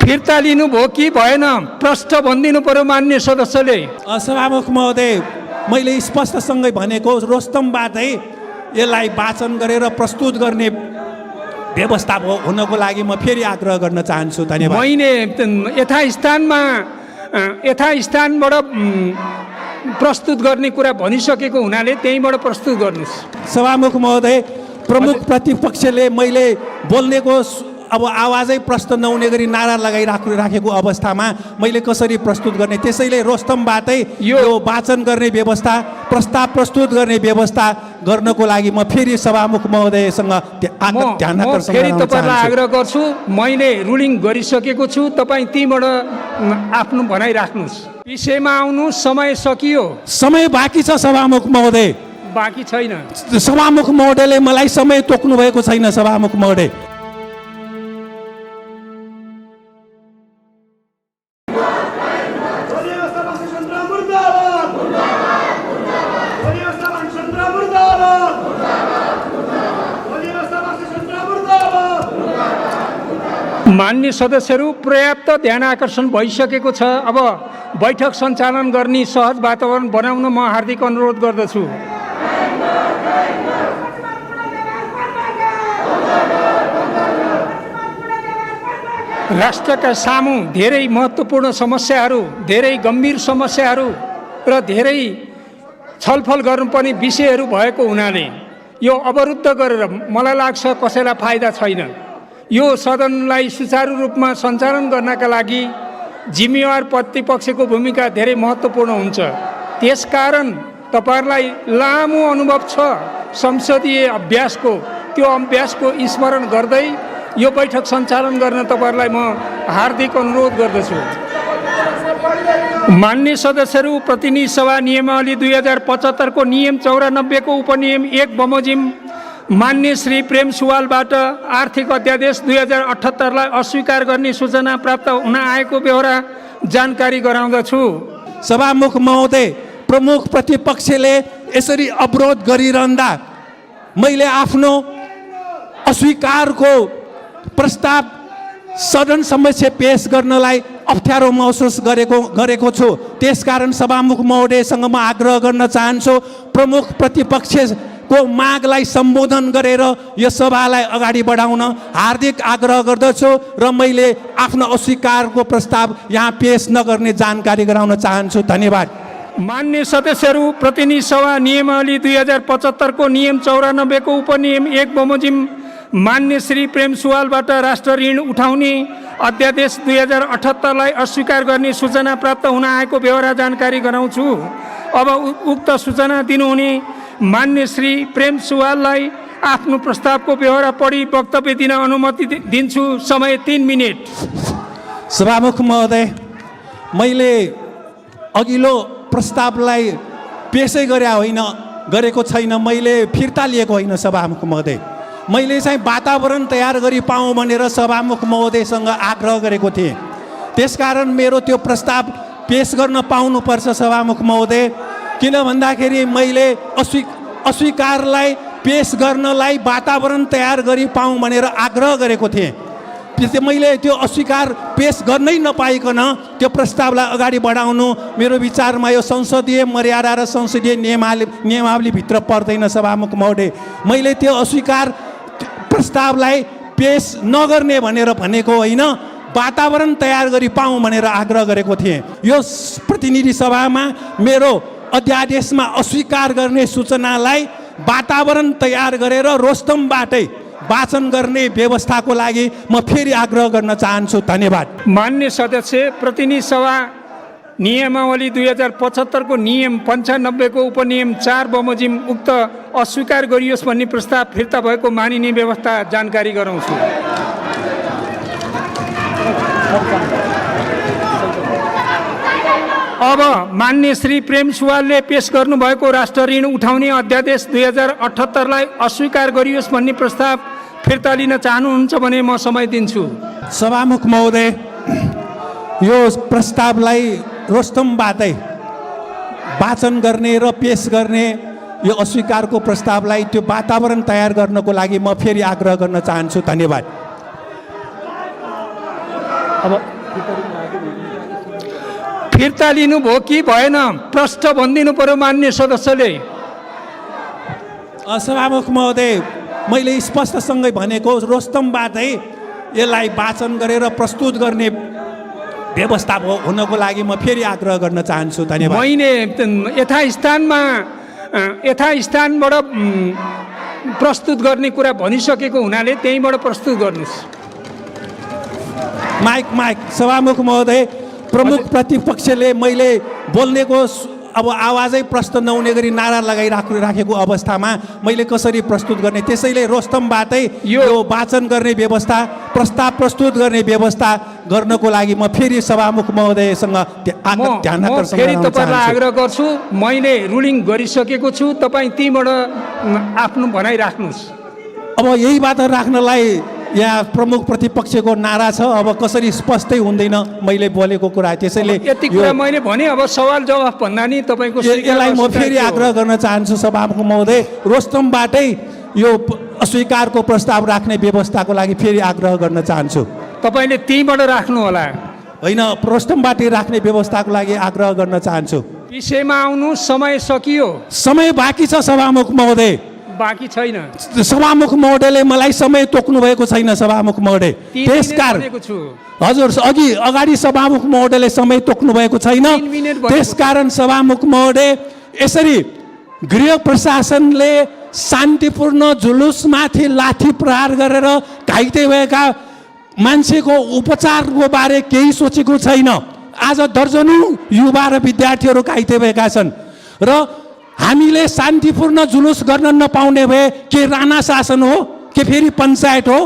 फिर्ता लिनुभयो कि भएन प्रश्न भनिदिनु पर्यो मान्य सदस्यले। सभामुख महोदय, मैले स्पष्टसँगै भनेको रोस्तमबाटै यसलाई वाचन गरेर प्रस्तुत गर्ने व्यवस्था हुनको लागि म फेरि आग्रह गर्न चाहन्छु। धन्यवाद। मैले यथास्थानबाट प्रस्तुत गर्ने कुरा भनिसकेको हुनाले त्यहीँबाट प्रस्तुत गर्नुहोस्। सभामुख महोदय, प्रमुख प्रतिपक्षले मैले बोल्नेको अब आवाजै प्रश्न नहुने गरी नारा लगाइराखेको अवस्थामा मैले कसरी प्रस्तुत गर्ने? त्यसैले रोस्तमबाटै यो वाचन गर्ने व्यवस्था, प्रस्ताव प्रस्तुत गर्ने व्यवस्था गर्नको लागि म फेरि सभामुख महोदयसँग ध्यान आकर्षण फेरि तपाईँलाई आग्रह गर्छु। मैले रुलिङ गरिसकेको छु, तपाईँ त्यहीँबाट आफ्नो भनाइ राख्नुहोस्। विषयमा आउनु, समय सकियो। समय बाँकी छ सभामुख महोदय। बाँकी छैन। सभामुख महोदयले मलाई समय तोक्नु भएको छैन। सभामुख महोदय, मान्य सदस्यहरू, पर्याप्त ध्यान आकर्षण भइसकेको छ। अब बैठक सञ्चालन गर्ने सहज वातावरण बनाउन म हार्दिक अनुरोध गर्दछु। राष्ट्रका सामु धेरै महत्त्वपूर्ण समस्याहरू, धेरै गम्भीर समस्याहरू र धेरै छलफल गर्नुपर्ने विषयहरू भएको हुनाले यो अवरुद्ध गरेर मलाई लाग्छ कसैलाई फाइदा छैन। यो सदनलाई सुचारू रूपमा सञ्चालन गर्नका लागि जिम्मेवार प्रतिपक्षको भूमिका धेरै महत्त्वपूर्ण हुन्छ। त्यसकारण तपाईहरुलाई लामो अनुभव छ संसदीय अभ्यासको, त्यो अभ्यासको स्मरण गर्दै यो बैठक सञ्चालन गर्न तपाईहरुलाई म हार्दिक अनुरोध गर्दछु। मान्य सदस्यहरू, प्रतिनिधि सभा नियमावली 2075 को नियम 94 को उपनियम 1 बमोजिम मान्य श्री प्रेम सुवालबाट आर्थिक अध्यादेश 2078 लाई अस्वीकार गर्ने सूचना प्राप्त हुन आएको बेहोरा जानकारी गराउँदछु। सभामुख महोदय, प्रमुख प्रतिपक्षले यसरी अवरोध गरिरहँदा मैले आफ्नो अस्वीकारको प्रस्ताव सदन समक्ष पेश गर्नलाई अप्ठ्यारो महसुस गरेको छु। त्यसकारण सभामुख महोदयसँग म आग्रह गर्न चाहन्छु, प्रमुख प्रतिपक्षको मागलाई सम्बोधन गरेर यो सभालाई अगाडि बढाउन हार्दिक आग्रह गर्दछु र मैले आफ्नो अस्वीकारको प्रस्ताव यहाँ पेश नगर्ने जानकारी गराउन चाहन्छु। धन्यवाद। मान्य सदस्यहरू, प्रतिनिधि सभा नियमावली 2075 को नियम 94 को उपनियम 1 बमोजिम मान्य श्री प्रेम सुवालबाट राष्ट्र ऋण उठाउने अध्यादेश 2078 लाई अस्वीकार गर्ने सूचना प्राप्त हुन आएको बेहोरा जानकारी गराउँछु। अब उक्त सूचना दिनुहुने मान्य श्री प्रेम सुवाललाई आफ्नो प्रस्तावको बेहोरा पढी वक्तव्य दिन अनुमति दिन्छु। समय 3 मिनेट। सभामुख महोदय, मैले अघिल्लो प्रस्तावलाई पेशै गरेको छैन, मैले फिर्ता लिएको होइन। सभामुख महोदय, मैले चाहिँ वातावरण तयार गरी पाऊँ भनेर सभामुख महोदयसँग आग्रह गरेको थिएँ। त्यसकारण मेरो त्यो प्रस्ताव पेश गर्न पाउनुपर्छ सभामुख महोदय। किन भन्दाखेरि मैले अस्वीकारलाई पेश गर्नलाई वातावरण तयार गरी पाऊँ भनेर आग्रह गरेको थिएँ। मैले त्यो अस्वीकार पेश गर्नै नपाइकन त्यो प्रस्तावलाई अगाडि बढाउनु मेरो विचारमा यो संसदीय मर्यादा र संसदीय नियमावलीभित्र पर्दैन। सभामुख महोदय, मैले त्यो अस्वीकार प्रस्तावलाई पेश नगर्ने भनेको होइन, वातावरण तयार गरी पाऊँ भनेर आग्रह गरेको थिएँ। यो प्रतिनिधि सभामा मेरो अध्यादेशमा अस्वीकार गर्ने सूचनालाई वातावरण तयार गरेर रोस्तमबाटै वाचन गर्ने व्यवस्थाको लागि म फेरि आग्रह गर्न चाहन्छु। धन्यवाद। मान्य सदस्य, प्रतिनिधि सभा नियमावली 2075 को नियम 95 को उपनियम 4 बमोजिम उक्त अस्वीकार गरियोस् भन्ने प्रस्ताव फिर्ता भएको मानिने व्यवस्था जानकारी गराउँछु। अब मान्य श्री प्रेम सुवालले पेश गर्नुभएको राष्ट्र ऋण उठाउने अध्यादेश 2078 लाई अस्वीकार गरियोस् भन्ने प्रस्ताव फिर्ता लिन चाहनुहुन्छ भने म समय दिन्छु। सभामुख महोदय, यो प्रस्तावलाई रोस्तमबाटै वाचन गर्ने र पेश गर्ने यो अस्वीकारको प्रस्तावलाई त्यो वातावरण तयार गर्नको लागि म फेरि आग्रह गर्न चाहन्छु। धन्यवाद। अब फिर्ता लिनुभयो कि भएन प्रश्न भनिदिनु पर्यो मान्य सदस्यले। सभामुख महोदय, मैले स्पष्टसँगै भनेको रोस्तमबाटै यसलाई वाचन गरेर प्रस्तुत गर्ने व्यवस्था हुनको लागि म फेरि आग्रह गर्न चाहन्छु। धन्यवाद। मैले यथास्थानबाट प्रस्तुत गर्ने कुरा भनिसकेको हुनाले त्यहीँबाट प्रस्तुत गर्नुहोस्। माइक सभामुख महोदय, प्रमुख प्रतिपक्षले मैले बोल्नेको अब आवाजै प्रश्न नहुने गरी नारा लगाइराखेको अवस्थामा मैले कसरी प्रस्तुत गर्ने? त्यसैले रोस्तमबाटै यो वाचन गर्ने व्यवस्था, प्रस्ताव प्रस्तुत गर्ने व्यवस्था गर्नको लागि म फेरि सभामुख महोदयसँग ध्यान आकर्षण फेरि गराउन तपाईँलाई चाहन्छु। आग्रह गर्छु, मैले रुलिङ गरिसकेको छु, तपाईँ त्यहीँबाट आफ्नो भनाइ राख्नुहोस्। अब यही बात राख्नलाई यहाँ प्रमुख प्रतिपक्षको नारा छ, अब कसरी स्पष्टै हुँदैन मैले बोलेको कुरा। त्यसैले यति कुरा मैले भने, अब सवाल जवाफ भन्दा नि तपाईँको यसलाई म फेरि आग्रह गर्न चाहन्छु सभामुख महोदय, रोस्तमबाटै यो अस्वीकारको प्रस्ताव राख्ने व्यवस्थाको लागि फेरि आग्रह गर्न चाहन्छु। तपाईँले त्यहीँबाट राख्नु होला। होइन, रोस्तमबाटै राख्ने व्यवस्थाको लागि आग्रह गर्न चाहन्छु। विषयमा आउनु, समय सकियो। समय बाँकी छ सभामुख महोदय। बाँकी छैन। सभामुख महोदयले मलाई समय तोक्नु भएको छैन सभामुख महोदय। त्यसकारण हजुर अगाडि सभामुख महोदयले समय तोक्नु भएको छैन। त्यसकारण सभामुख महोदय, यसरी गृह प्रशासनले शान्तिपूर्ण जुलुसमाथि लाठी प्रहार गरेर घाइते भएका मान्छेको उपचारको बारे केही सोचेको छैन। आज दर्जनौं युवा र विद्यार्थीहरू घाइते भएका छन् र हामीले शान्तिपूर्ण जुलुस गर्न नपाउने भए के राणा शासन हो, के फेरि पञ्चायत हो?